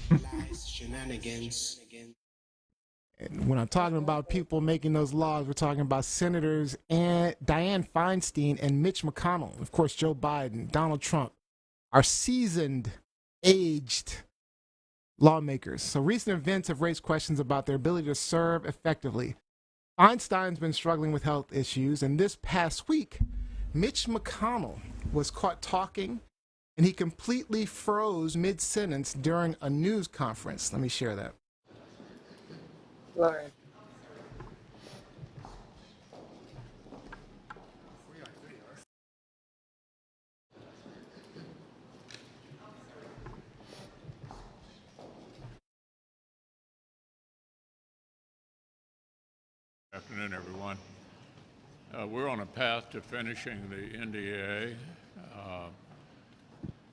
Lies, shenanigans. And when I'm talking about people making those laws, we're talking about Senators and Dianne Feinstein and Mitch McConnell. Of course, Joe Biden, Donald Trump are seasoned, aged lawmakers. So recent events have raised questions about their ability to serve effectively. Feinstein's been struggling with health issues, and this past week, Mitch McConnell was caught talking and he completely froze mid sentence during a news conference. Let me share that. Lord. Good afternoon, everyone. We're on a path to finishing the NDA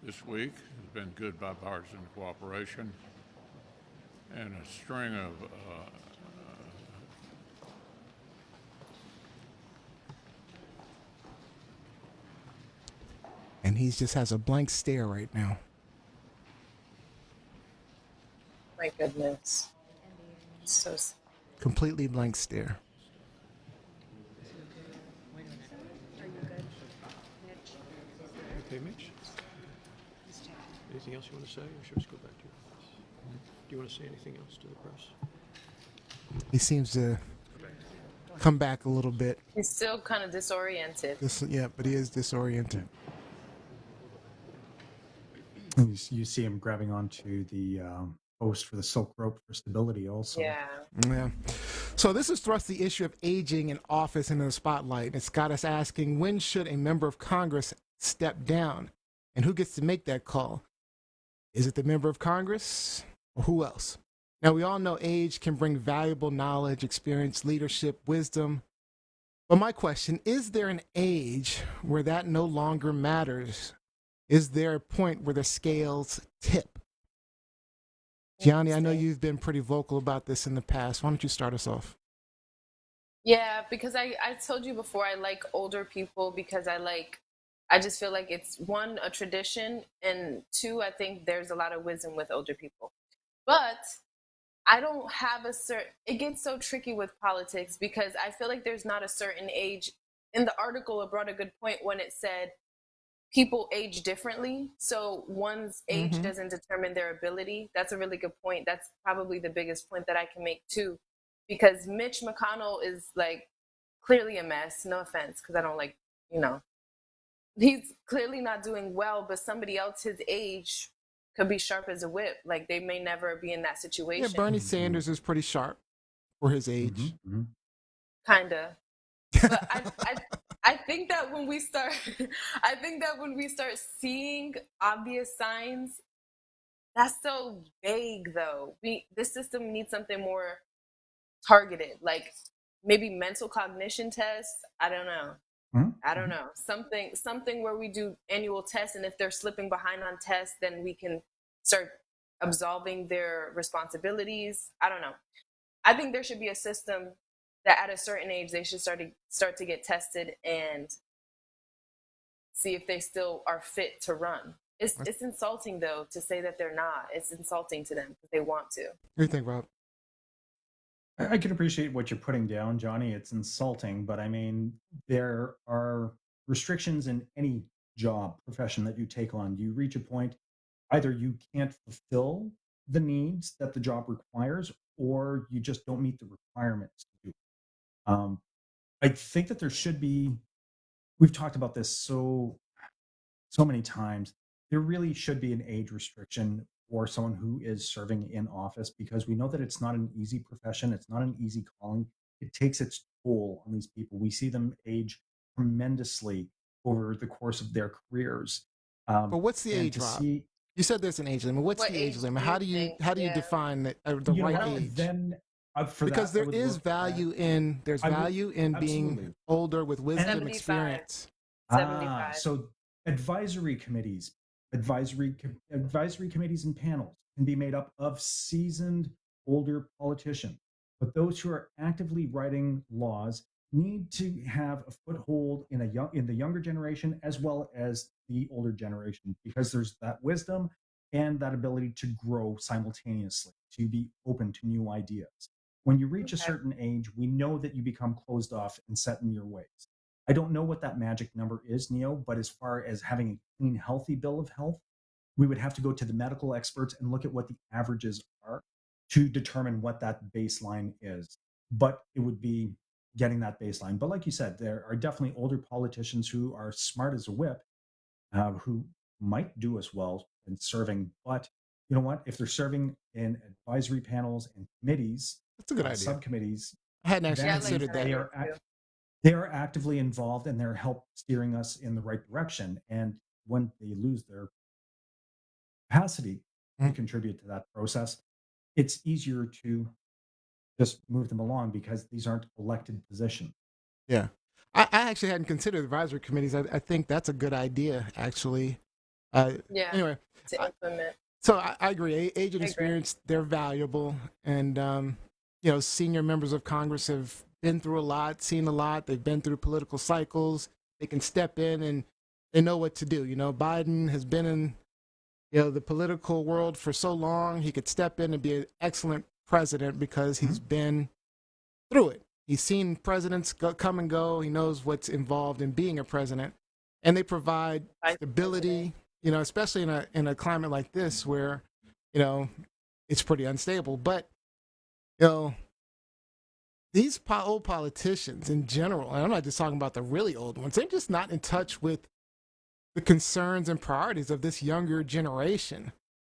this week. It's been good bipartisan cooperation and a string of And he just has a blank stare right now. My goodness. So sad. Completely blank stare. Okay, Mitch. Anything else you want to say, or should we just go back to your office? Do you want to say anything else to the press? He seems to come back a little bit. He's still kind of disoriented. Yeah, but he is disoriented. You see him grabbing onto the post for the silk rope for stability also. Yeah. So this has thrust the issue of aging in office into the spotlight. It's got us asking, when should a member of Congress step down? And who gets to make that call? Is it the member of Congress or who else? Now, we all know age can bring valuable knowledge, experience, leadership, wisdom. But my question, is there an age where that no longer matters? Is there a point where the scales tip? Gianni, I know you've been pretty vocal about this in the past. Why don't you start us off? Yeah, because I told you before, I like older people because I just feel like it's one, a tradition, and two, I think there's a lot of wisdom with older people. But I don't have it gets so tricky with politics because I feel like there's not a certain age. In the article, it brought a good point when it said people age differently. So one's age doesn't determine their ability. That's a really good point. That's probably the biggest point that I can make too. Because Mitch McConnell is like clearly a mess. No offense, because I don't like, he's clearly not doing well, but somebody else his age could be sharp as a whip. Like they may never be in that situation. Yeah, Bernie Sanders is pretty sharp for his age. Kinda. But I think that when we start seeing obvious signs, that's so vague though. This system needs something more targeted, like maybe mental cognition tests. I don't know. I don't know. Something where we do annual tests, and if they're slipping behind on tests, then we can start absolving their responsibilities. I don't know. I think there should be a system that at a certain age they should start to get tested and see if they still are fit to run. It's insulting though to say that they're not. It's insulting to them because they want to. What do you think, Rob? I can appreciate what you're putting down, Johnny. It's insulting, but I mean, there are restrictions in any job, profession that you take on. You reach a point, either you can't fulfill the needs that the job requires, or you just don't meet the requirements to do it. I think that there should be, we've talked about this so many times, there really should be an age restriction for someone who is serving in office, because we know that it's not an easy profession. It's not an easy calling. It takes its toll on these people. We see them age tremendously over the course of their careers. But what's the age, Rob? You said there's an age limit. What's the age limit? How do you define the right age? Then because there is value in being absolutely older with wisdom, 75. experience. 75. So advisory committees and panels can be made up of seasoned older politicians, but those who are actively writing laws need to have a foothold in the younger generation as well as the older generation, because there's that wisdom and that ability to grow simultaneously, to be open to new ideas. When you reach a certain age, we know that you become closed off and set in your ways. I don't know what that magic number is, Neo, but as far as having a clean, healthy bill of health, we would have to go to the medical experts and look at what the averages are to determine what that baseline is. But it would be getting that baseline. But like you said, there are definitely older politicians who are smart as a whip, who might do us well in serving. But you know what? If they're serving in advisory panels and committees, That's a good idea. subcommittees, I hadn't actually then considered that. they are actively involved and they're help steering us in the right direction. And when they lose their capacity to contribute to that process, it's easier to just move them along because these aren't elected positions. Yeah. I actually hadn't considered advisory committees. I think that's a good idea, actually. Anyway, to implement. so I agree. Age and experience, they're valuable. And, senior members of Congress have been through a lot, seen a lot. They've been through political cycles. They can step in and they know what to do. Biden has been in, the political world for so long. He could step in and be an excellent president because he's been through it. He's seen presidents come and go. He knows what's involved in being a president, and they provide stability. Especially in a climate like this where, it's pretty unstable. But these old politicians in general, and I'm not just talking about the really old ones, they're just not in touch with the concerns and priorities of this younger generation.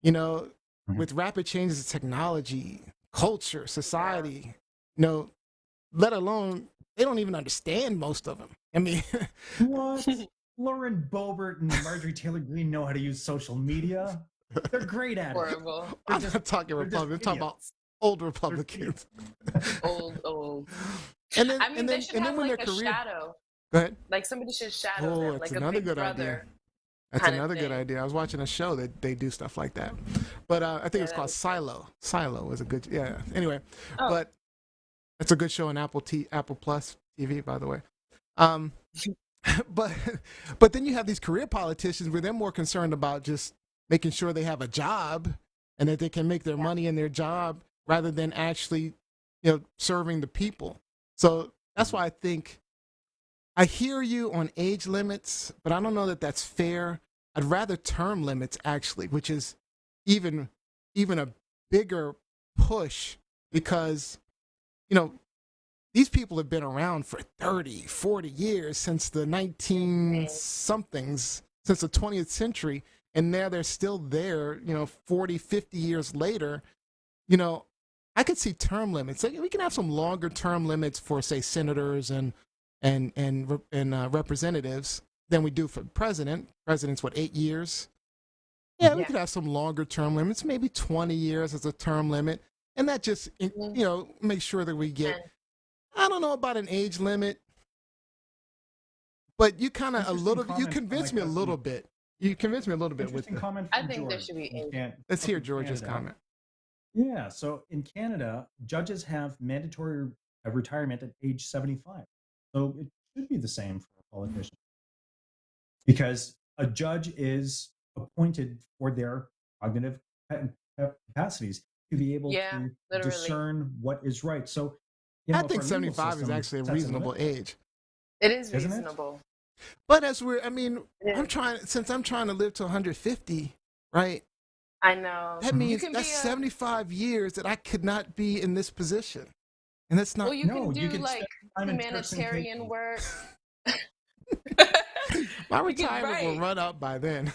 With rapid changes in technology, culture, society, let alone, they don't even understand most of them. I mean, what? Lauren Boebert and Marjorie Taylor Greene know how to use social media. They're great at it. Horrible. I'm not talking Republicans. I'm talking about old Republicans. Old. And then, they should have when like their a career... shadow. Go ahead. Like somebody should shadow them, that's like another a big good brother. idea. That's another good idea. I was watching a show that they do stuff like that. But I think it's called Silo. Silo is a good... Yeah. Anyway. But it's a good show on Apple Plus TV, by the way. But then you have these career politicians where they're more concerned about just making sure they have a job and that they can make their money in their job rather than actually, serving the people. So that's why I think I hear you on age limits, but I don't know that that's fair. I'd rather term limits, actually, which is even a bigger push because, these people have been around for 30, 40 years since the 19-somethings, since the 20th century, and now they're still there, 40, 50 years later. I could see term limits. Like, we can have some longer term limits for, say, senators and representatives than we do for president. President's, 8 years? Yeah, we could have some longer term limits, maybe 20 years as a term limit. And that just, make sure that we get... I don't know about an age limit, but you kind of you convinced me a little bit. You convinced me a little bit with that. Comment I from think there George should be in age. Let's hear George's comment. Yeah, so in Canada, judges have mandatory retirement at age 75. So it should be the same for a politician. Because a judge is appointed for their cognitive capacities to be able to discern what is right. So I think 75 is actually a reasonable age. It is reasonable. But I'm trying to live to 150, right? I know. That means that's 75 years that I could not be in this position. And that's not... Well, you can do like humanitarian work. My retirement will run out by then.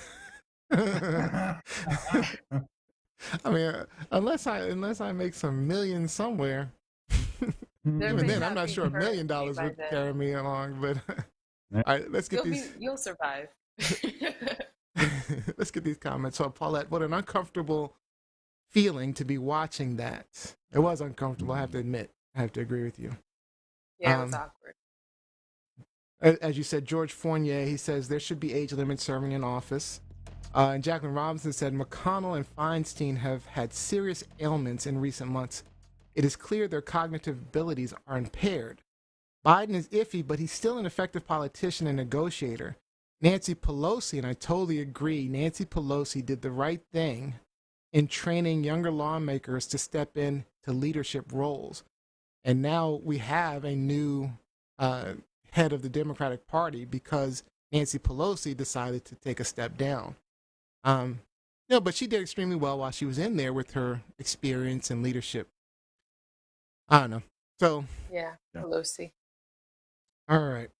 Unless I make some millions somewhere. Even then, I'm not sure $1 million would carry me along. But all right, let's get You'll survive. Let's get these comments. So, Paulette, what an uncomfortable feeling to be watching that. It was uncomfortable, I have to admit. I have to agree with you. Yeah, it was awkward. As you said, George Fournier, he says there should be age limits serving in office. And Jacqueline Robinson said McConnell and Feinstein have had serious ailments in recent months. It is clear their cognitive abilities are impaired. Biden is iffy, but he's still an effective politician and negotiator. Nancy Pelosi, and I totally agree, Nancy Pelosi did the right thing in training younger lawmakers to step in to leadership roles. And now we have a new head of the Democratic Party because Nancy Pelosi decided to take a step down. No, but she did extremely well while she was in there with her experience and leadership. I don't know. So, Yeah, Pelosi. all right.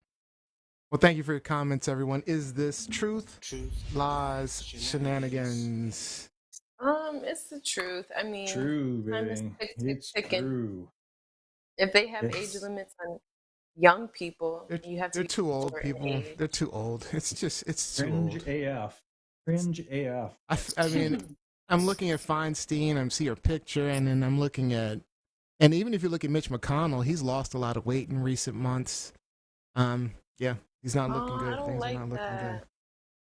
Well, thank you for your comments, everyone. Is this truth, Truth, lies, shenanigans? It's the truth. I mean, True, time is baby. It's ticking. true. If they have age Yes. limits on young people, They're, you have to they're be too old, over in people. age. They're too old. It's too Cringe old. AF. Cringe AF. I mean, I'm looking at Feinstein. I'm see her picture, and then I'm looking at, and even if you look at Mitch McConnell, he's lost a lot of weight in recent months. Yeah, he's not looking good. I don't Things are like not looking good. that.